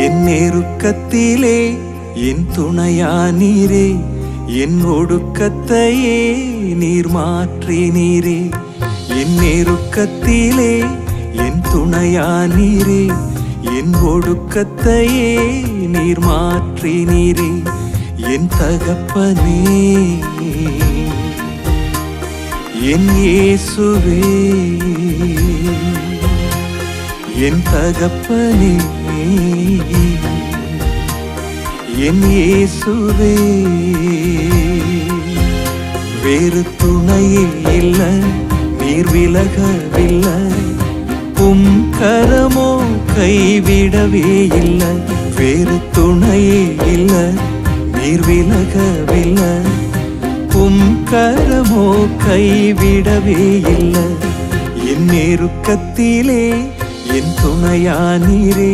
என் நெருக்கத்திலே என் துணையானீரே, என் ஒடுக்கத்தையே நீர் மாற்றினீரே. என் நெருக்கத்திலே என் துணையானீரே, என் ஒடுக்கத்தையே நீர் மாற்றினீரே. என் தகப்பனே, என் இயேசுவே, என் தகப்பனே, என் இயேசுவே. வேறு துணையே இல்ல, நீர் விலகவில்லை, உம் கரமோ கைவிடவே இல்லை. வேறு துணையே இல்ல, நீர் விலகவில்லை, உம் கரமோ கைவிடவே இல்லை. என் நெருக்கத்திலே என் துணையானீரே,